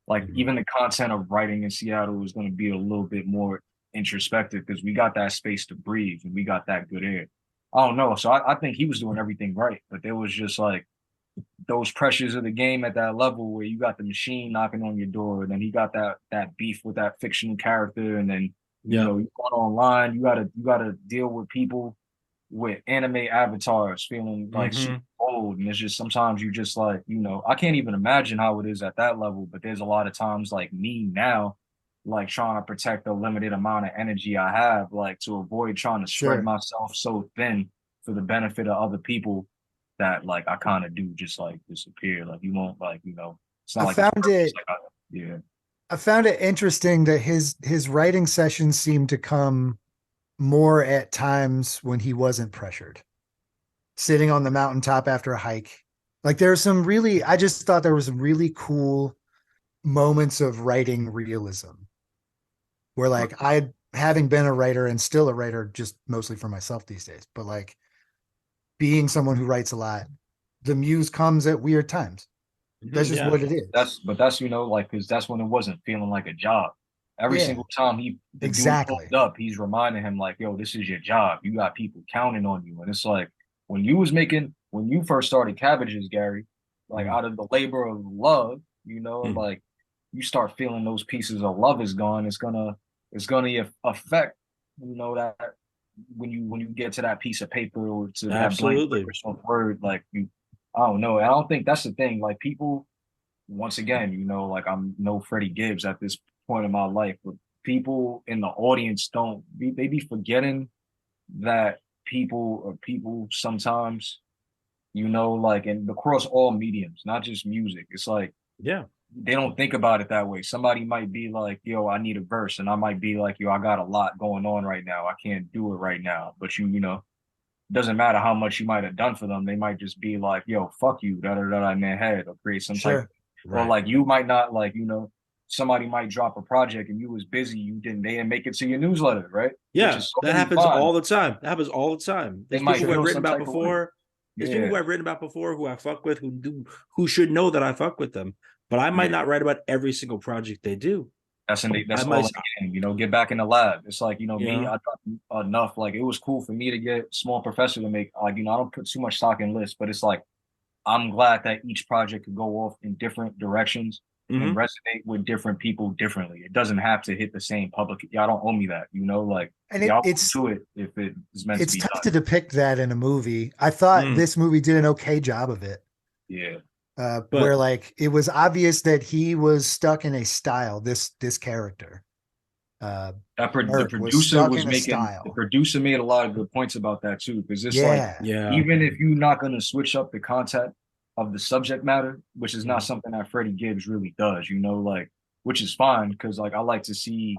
like even the content of writing in Seattle is going to be a little bit more introspective because we got that space to breathe and we got that good air. I don't know. So I think he was doing everything right, but there was just like those pressures of the game at that level where you got the machine knocking on your door, and then he got that beef with that fictional character, and then you going online, you gotta deal with people with anime avatars feeling like super old, and it's just sometimes you just like, I can't even imagine how it is at that level, but there's a lot of times like me now, like trying to protect the limited amount of energy I have, like to avoid trying to spread myself so thin for the benefit of other people, that like I kind of do just like disappear. Like you won't like, it's not I found it interesting that his writing sessions seemed to come more at times when he wasn't pressured. sitting on the mountaintop after a hike. Like there's some really, I just thought there was some really cool moments of writing realism where like I, having been a writer and still a writer just mostly for myself these days, but like being someone who writes a lot, the muse comes at weird times. That's just what it is. That's you know, like, because that's when it wasn't feeling like a job. Every single time the dude pulled up, he's reminding him like, yo, this is your job. You got people counting on you. And it's like when you first started Cabbages, Gary, like out of the labor of love, you know, like you start feeling those pieces of love is gone. It's gonna affect, you know, that when you get to that piece of paper or to that blank word, like I don't know. I don't think that's the thing. Like people, once again, you know, like I'm no Freddie Gibbs at this point in my life, but people in the audience they be forgetting that people sometimes, you know, like, and across all mediums, not just music. It's like, they don't think about it that way. Somebody might be like, yo, I need a verse. And I might be like, yo, I got a lot going on right now. I can't do it right now. But you know, doesn't matter how much you might have done for them. They might just be like, yo, fuck you, in their head, or create some type of, or like you might not, like, you know, somebody might drop a project and you was busy, they didn't make it to your newsletter, right? Yeah, that happens all the time. That happens all the time. There's people who I've written about before. There's people who I've written about before who I fuck with, who should know that I fuck with them, but I might not write about every single project they do. That's all in the game, you know, get back in the lab. It's like, you know, me, I dropped enough. Like, it was cool for me to get Small Professor to make, like, you know, I don't put too much stock in lists, but it's like, I'm glad that each project could go off in different directions and resonate with different people differently. It doesn't have to hit the same public. Y'all don't owe me that, you know, like, and it's do it if it is meant to be done. It's tough to depict that in a movie. I thought this movie did an okay job of it. Yeah. Where like it was obvious that he was stuck in a style, this character. The producer made a lot of good points about that too, because it's even if you're not going to switch up the content of the subject matter, which is not something that Freddie Gibbs really does, you know, like, which is fine, because like I like to see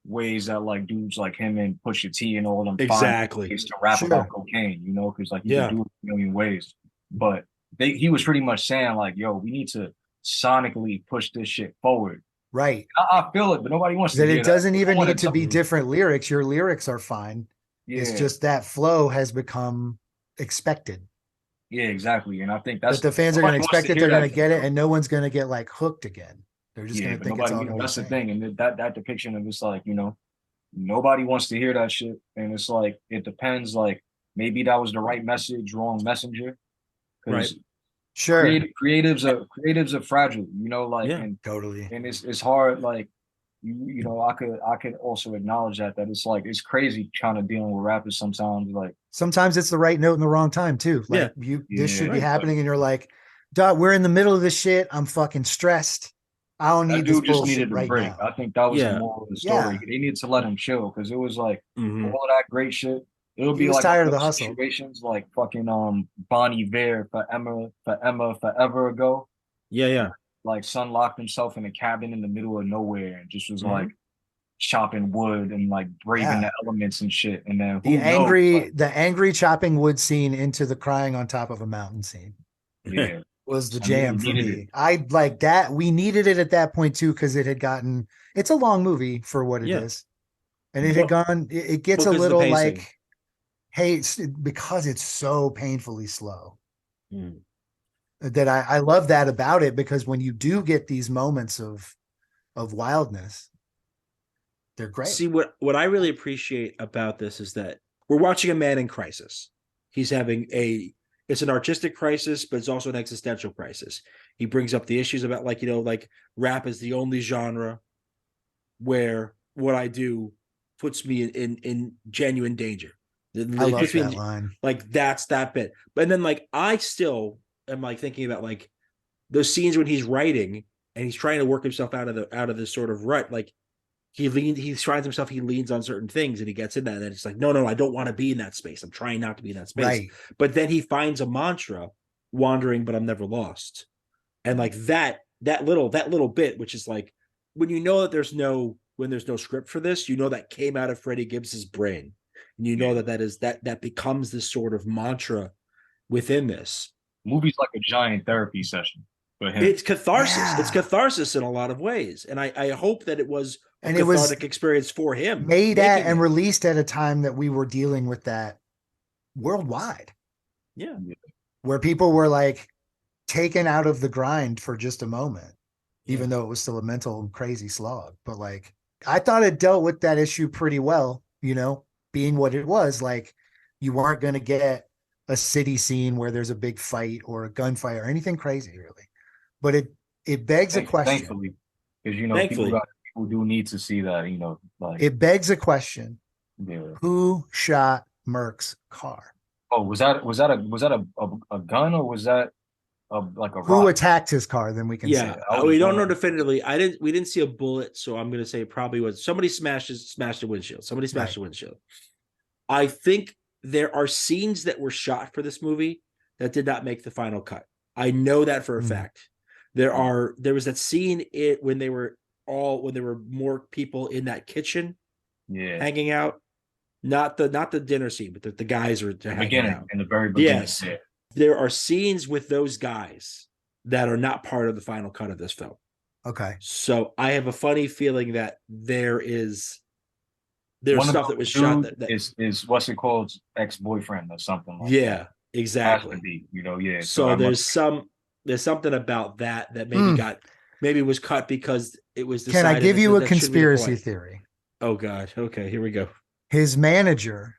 ways that like dudes like him and Pusha T and all them find ways to rap about cocaine, you know, because like you can do it a million ways, but he was pretty much saying like, yo, we need to sonically push this shit forward. Right. I feel it, but nobody wants to hear that. It doesn't even need to be different lyrics. Your lyrics are fine. Yeah. It's just that flow has become expected. Yeah, exactly. And I think that's the fans are going to expect it. They're going to get it, and no one's going to get like hooked again. They're just going to think it's all that's the thing. And that depiction of it's like, you know, nobody wants to hear that shit. And it's like, it depends. Like, maybe that was the right message, wrong messenger. Right. Sure. Creatives are fragile, you know, like, and totally. And it's hard. Like, you know, I could also acknowledge that it's like, it's crazy kind of dealing with rappers sometimes. Like, sometimes it's the right note in the wrong time too. Like this should be happening, and you're like, "Duh, we're in the middle of this shit. I'm fucking stressed. I don't need this bullshit right now." I think that was the moral of the story. They needed to let him chill, because it was like all that great shit. It would be like tired of the hustle situations, like fucking Bon Iver forever ago. Yeah. Like, son locked himself in a cabin in the middle of nowhere and just was like chopping wood and like braving the elements and shit. And then the angry chopping wood scene into the crying on top of a mountain scene. Yeah. Was the jam for me. I like that. We needed it at that point too, because it's a long movie for what it is. And it gets a little like, hey, because it's so painfully slow. That I love that about it, because when you do get these moments of wildness, they're great. See, what I really appreciate about this is that we're watching a man in crisis. He's having it's an artistic crisis, but it's also an existential crisis. He brings up the issues about, like, you know, like rap is the only genre where what I do puts me in genuine danger. I love that line. Like, that's that bit. But then, like, I still am like thinking about like those scenes when he's writing and he's trying to work himself out of this sort of rut. Like, he finds himself, he leans on certain things and he gets in that, and then it's like, no, I don't want to be in that space. I'm trying not to be in that space. Right. But then he finds a mantra, wandering, but I'm never lost. And like that little bit, which is like, when you know that there's no script for this, you know that came out of Freddie Gibbs's brain. And you know that becomes this sort of mantra within this. Movie's like a giant therapy session for him. It's catharsis. Yeah. It's catharsis in a lot of ways. And I hope that it was a And it was cathartic experience for him. made at and it. released at a time that we were dealing with that worldwide. Yeah. Where people were like taken out of the grind for just a moment, even though it was still a mental crazy slog. But like, I thought it dealt with that issue pretty well, you know, being what it was. Like, you weren't going to get a city scene where there's a big fight or a gunfight or anything crazy, really. But it begs a question. Thankfully, because, you know, people do need to see that, you know. Like, it begs a question. Yeah. Who shot Merck's car? Oh, was that a gun, or was that like a who rock? attacked his car? Then we can say that. We don't know definitively. We didn't see a bullet, so I'm going to say probably was somebody smashed the windshield. Somebody smashed the windshield. I think there are scenes that were shot for this movie that did not make the final cut. I know that for a fact. There was that scene when there were more people in that kitchen, hanging out. Not the dinner scene, but the guys are hanging out. In the very beginning. Yes, there are scenes with those guys that are not part of the final cut of this film. Okay, so I have a funny feeling that there's stuff that was shot that is what's it called, ex-boyfriend or something like that. Exactly. Has to be, you know, So there's something about that maybe was cut because it was decided. Can I give you a conspiracy theory? Oh God. Okay, here we go. His manager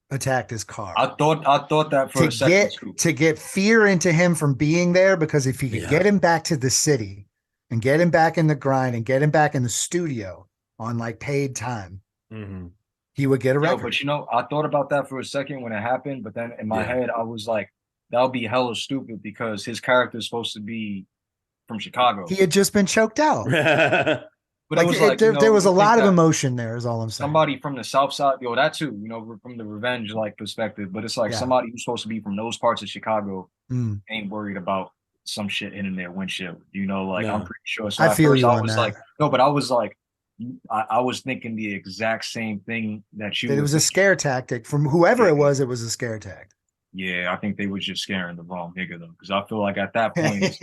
attacked his car. I thought that for a second to get fear into him from being there, because if he could get him back to the city and get him back in the grind and get him back in the studio on like paid time, he would get a record. But you know, I thought about that for a second when it happened, but then in my head I was like, that would be hella stupid because his character is supposed to be from Chicago. He had just been choked out. But there was a lot of emotion there, is all I'm saying. Somebody from the South Side, that too, you know, from the revenge perspective. But it's like somebody who's supposed to be from those parts of Chicago ain't worried about some shit hitting their windshield. You know, like I'm pretty sure. So I feel you on was that. Like, no, but I was like, I was thinking the exact same thing that you. It was a scare tactic from whoever it was. It was a scare tactic. Yeah, I think they were just scaring the wrong nigga though, because I feel like at that point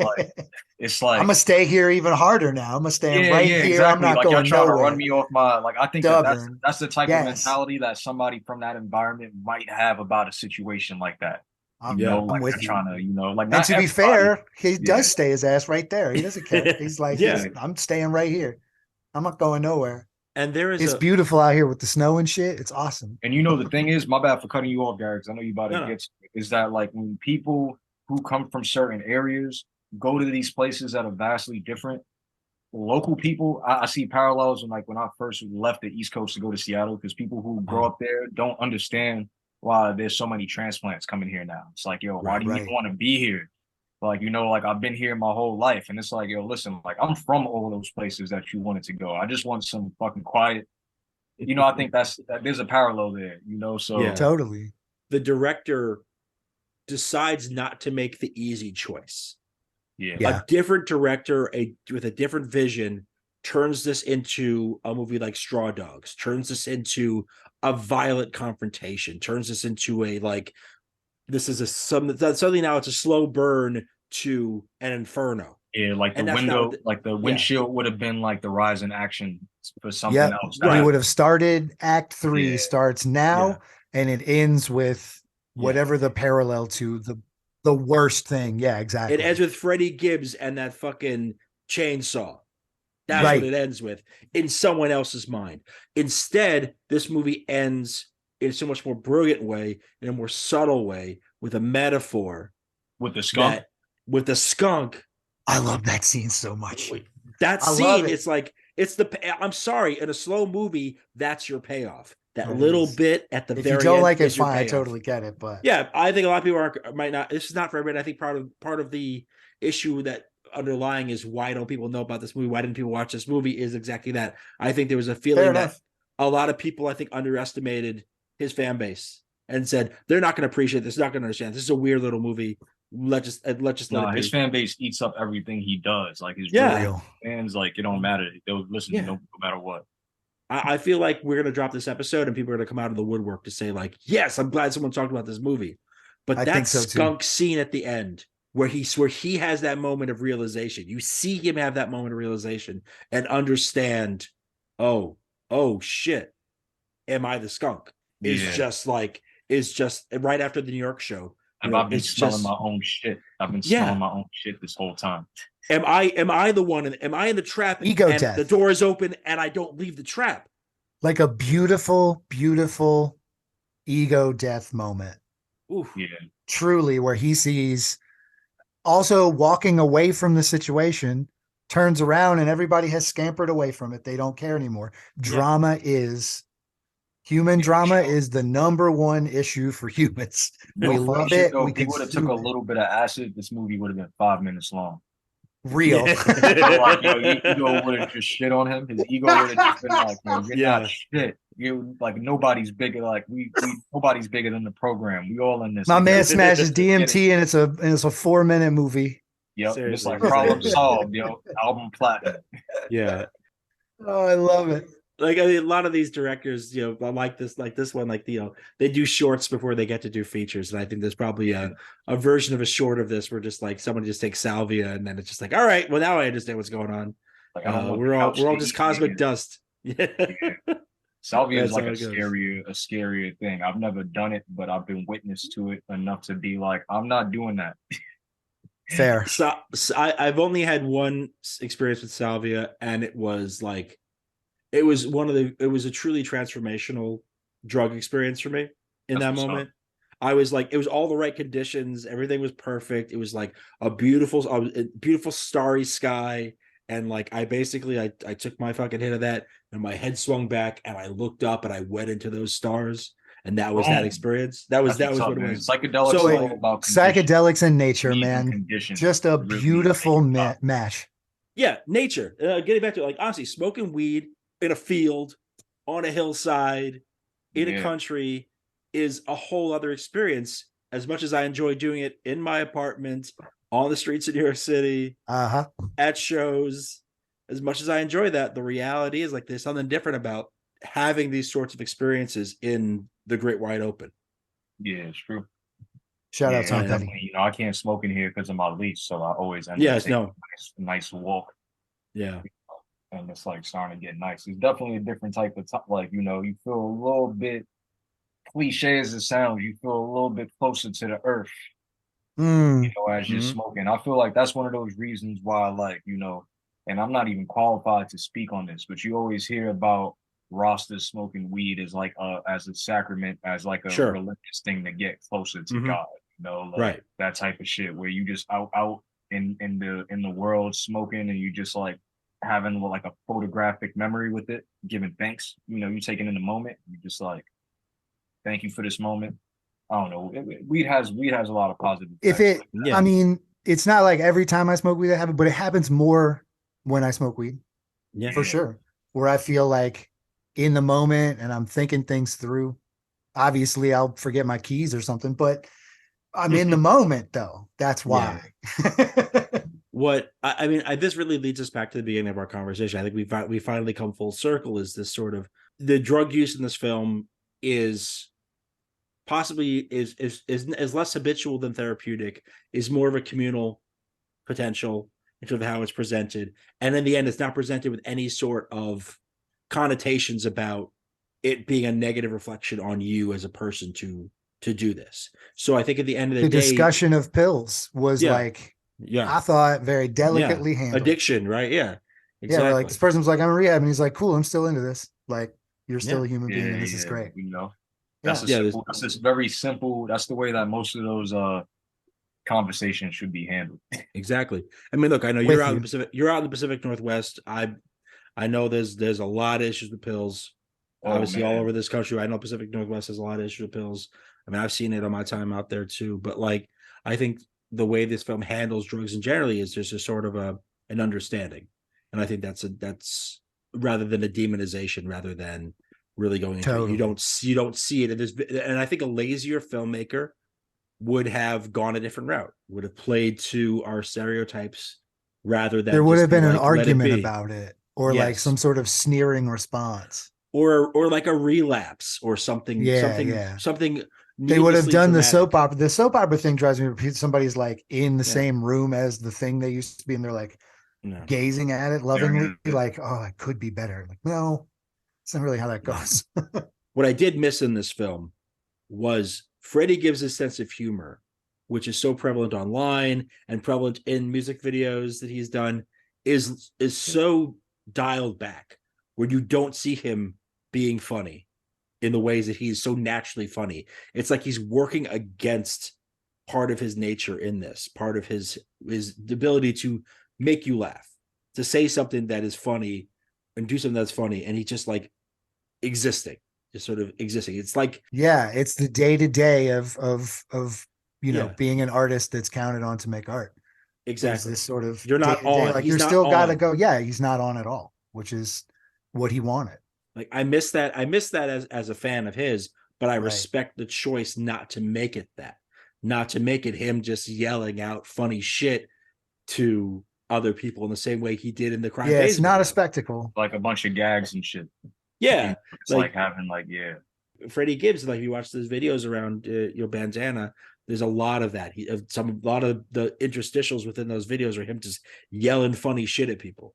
it's like I'm gonna stay here even harder now. I'm gonna stay here. Exactly. I'm not going y'all trying nowhere. to run me off my I think that's the type of mentality that somebody from that environment might have about a situation like that. I'm with you. Trying to, you know, like. And to be fair, he does stay his ass right there. He doesn't care. He's like, I'm staying right here. I'm not going nowhere. And it's beautiful out here with the snow and shit. It's awesome. And you know, the thing is, my bad for cutting you off, Gary, because I know you about to get to it, is that like when people who come from certain areas go to these places that are vastly different, local people, I see parallels when I first left the East Coast to go to Seattle, because people who grow up there don't understand why there's so many transplants coming here now. It's like, why do you even want to be here? Like, you know, like I've been here my whole life, and it's like, listen, like I'm from all those places that you wanted to go. I just want some fucking quiet. You know, I think there's a parallel there, you know, so. Totally. The director decides not to make the easy choice. A different director with a different vision turns this into a movie like Straw Dogs, turns this into a violent confrontation, turns this into something now it's a slow burn to an inferno. Yeah, like the windshield would have been like the rise in action for something else. We would have started Act 3 starts now and it ends with whatever the parallel to the worst thing. Yeah, exactly. It ends with Freddie Gibbs and that fucking chainsaw. That's what it ends with in someone else's mind. Instead, this movie ends in a so much more brilliant way, in a more subtle way, with a metaphor. With the skunk. I love that scene so much. That scene, it's like, I'm sorry, in a slow movie, that's your payoff. That little bit at the very end. If you don't like it, fine. I totally get it. But yeah, I think a lot of people might not. This is not for everybody. I think part of the issue that underlying is why don't people know about this movie? Why didn't people watch this movie? Is exactly that. I think there was a feeling that a lot of people, I think, underestimated his fan base and said they're not going to appreciate this, not going to understand. This is a weird little movie. Let's just let it be. His fan base eats up everything he does. Like his real fans, like it don't matter. They'll listen to him no matter what. I feel like we're going to drop this episode and people are going to come out of the woodwork to say like, yes, I'm glad someone talked about this movie. But I that think so too. skunk scene at the end where he has that moment of realization, you see him have that moment of realization and understand, oh shit, am I the skunk? Is just right after the New York show. I've been smelling just my own shit. I've been smelling my own shit this whole time. Am I the one? Am I in the trap? Ego and death. The door is open and I don't leave the trap. Like a beautiful, beautiful ego death moment. Oof. Yeah. Truly, where he sees also walking away from the situation, turns around and everybody has scampered away from it. They don't care anymore. Human drama is the number one issue for humans. We love it. If he would have took a little bit of acid, this movie would have been 5 minutes long. Real. Like, ego would have just shit on him. His ego would have just been like, man, you're not shit. You like nobody's bigger. Like we nobody's bigger than the program. We all in this. My man smashes DMT and it's a 4-minute movie. Yep, just like problem solved. Album platinum. Yeah. Oh, I love it. Like a lot of these directors, like this one, like they do shorts before they get to do features, and I think there's probably a version of a short of this where just like someone just takes salvia, and then it's just like, all right, well now I understand what's going on. Like we're all just cosmic dust. Yeah. Salvia is like a scarier thing. I've never done it, but I've been witness to it enough to be like, I'm not doing that. Fair. So I've only had one experience with salvia, and it was like. It was a truly transformational drug experience for me in that moment. I was like, it was all the right conditions. Everything was perfect. It was like a beautiful starry sky. And like, I took my fucking hit of that and my head swung back and I looked up and I went into those stars. And that was that experience. That was what it was. Psychedelics, so, about psychedelics and nature, man. Just a beautiful match. Yeah, nature. Getting back to it, like honestly, smoking weed in a field, on a hillside, in a country is a whole other experience. As much as I enjoy doing it in my apartment, on the streets of New York City, at shows, as much as I enjoy that, the reality is like there's something different about having these sorts of experiences in the great wide open. Yeah, it's true. Shout out Tom Petty. I can't smoke in here because of my lease, so I always end up taking a nice walk. Yeah. And it's like starting to get nice. It's definitely a different type of like, you feel a little bit cliche as it sounds, you feel a little bit closer to the earth. As you're smoking. I feel like that's one of those reasons why, like, and I'm not even qualified to speak on this, but you always hear about Rastas smoking weed as like as a sacrament, as like a religious thing to get closer to God. Like that type of shit where you just out in the world smoking and you just like having like a photographic memory with it, giving thanks. You taking in the moment. You just like, thank you for this moment. I don't know. Weed has a lot of positive. I mean, it's not like every time I smoke weed that happens, but it happens more when I smoke weed. Yeah, for sure. Where I feel like in the moment and I'm thinking things through. Obviously, I'll forget my keys or something, but I'm in the moment though. That's why. This really leads us back to the beginning of our conversation. I think we finally come full circle. Is this sort of the drug use in this film is possibly is less habitual than therapeutic, is more of a communal potential in terms of how it's presented, and in the end, it's not presented with any sort of connotations about it being a negative reflection on you as a person to do this. So I think at the end of the day, discussion of pills was I thought very delicately handled. Addiction, right? Yeah. Exactly. Yeah, like this person's like, I'm in rehab, and he's like, cool, I'm still into this. Like, you're still a human being, and this is great. That's it's very simple. That's the way that most of those conversations should be handled. Exactly. I mean, look, I know you're out in the Pacific. You're out in the Pacific Northwest. I know there's a lot of issues with pills. Obviously, all over this country. I know Pacific Northwest has a lot of issues with pills. I mean, I've seen it on my time out there too. But like, I think the way this film handles drugs in generally is just a sort of an understanding, and I think that's rather than a demonization, rather than really going into it. You don't see it, and I think a lazier filmmaker would have gone a different route, would have played to our stereotypes rather than there would have been an argument about it, or like some sort of sneering response. or like a relapse or something. Something. They would have done dramatic. the soap opera. The soap opera thing drives me. Somebody's like in the same room as the thing they used to be, and they're like gazing at it lovingly, like, oh, it could be better. Like, no, it's not really how that goes. What I did miss in this film was Freddie Gibbs' sense of humor, which is so prevalent online and prevalent in music videos that he's done, is so dialed back, where you don't see him being funny in the ways that he's so naturally funny. It's like he's working against part of his nature in this, part of his ability to make you laugh, to say something that is funny and do something that's funny, and he's just like existing, just sort of existing. It's like, it's the day-to-day of being an artist that's counted on to make art. Exactly. There's this sort of you're not on, like you're still got to go. Yeah, he's not on at all, which is what he wanted. Like I miss that as a fan of his, but I respect the choice not to make it that, not to make it him just yelling out funny shit to other people in the same way he did in the Crime. Yeah, it's not a spectacle. Like a bunch of gags and shit. Yeah, it's like having Freddie Gibbs. Like if you watch those videos around Bandana, there's a lot of that. A lot of the interstitials within those videos are him just yelling funny shit at people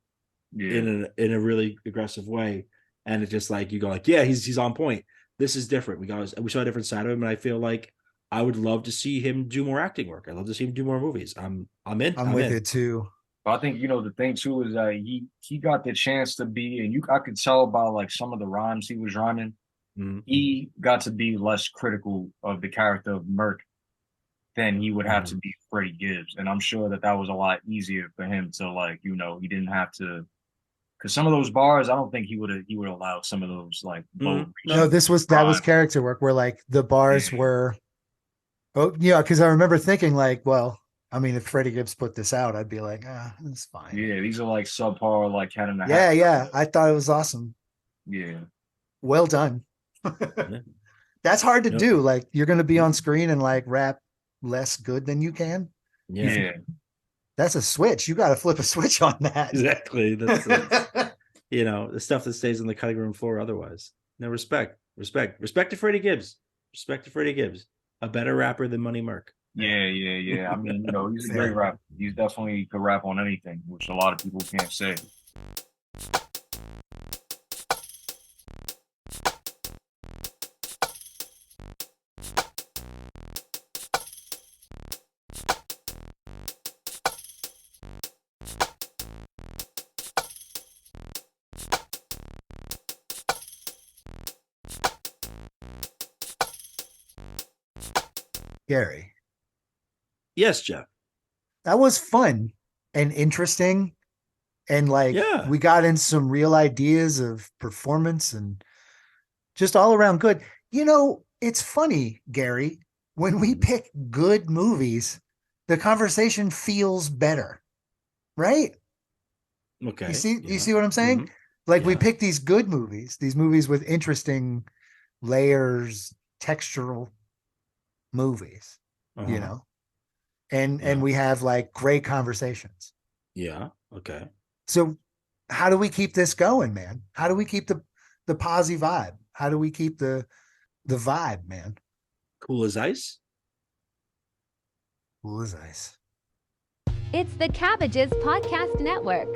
in a really aggressive way. And it's just like you go like, yeah, he's on point. This is different. We saw a different side of him, and I feel like I would love to see him do more acting work. I'd love to see him do more movies. I'm in. I'm with it too. I think the thing too is that he got the chance to be, and I could tell by like some of the rhymes he was rhyming. Mm-hmm. He got to be less critical of the character of Merc than he would have to be Freddie Gibbs, and I'm sure that was a lot easier for him to he didn't have to. Because some of those bars, I don't think he would allow some of those like. No, that was character work where like the bars were. Oh yeah, because I remember thinking like, well, I mean, if Freddie Gibbs put this out, I'd be like, it's fine. Yeah, these are like subpar, like 10 and a half. Yeah, I thought it was awesome. Yeah, well done. That's hard to do. Like you're going to be on screen and like rap less good than you can. Yeah. That's a switch. You got to flip a switch on that. Exactly. That's the stuff that stays on the cutting room floor otherwise. No, respect to Freddie Gibbs. Respect to Freddie Gibbs. A better rapper than Money Merc. Yeah. I mean, he's a great rapper. He's definitely could rap on anything, which a lot of people can't say. Gary. Yes, Jeff. That was fun and interesting. And we got in some real ideas of performance and just all around good. It's funny, Gary, when we pick good movies, the conversation feels better, right? Okay. You see what I'm saying? Mm-hmm. We pick these good movies, these movies with interesting layers, textural movies, and we have like great conversations. Yeah. Okay. So how do we keep this going, man? How do we keep the posy vibe? How do we keep the vibe, man? Cool as ice. Cool as ice. It's the Cabbages Podcast Network.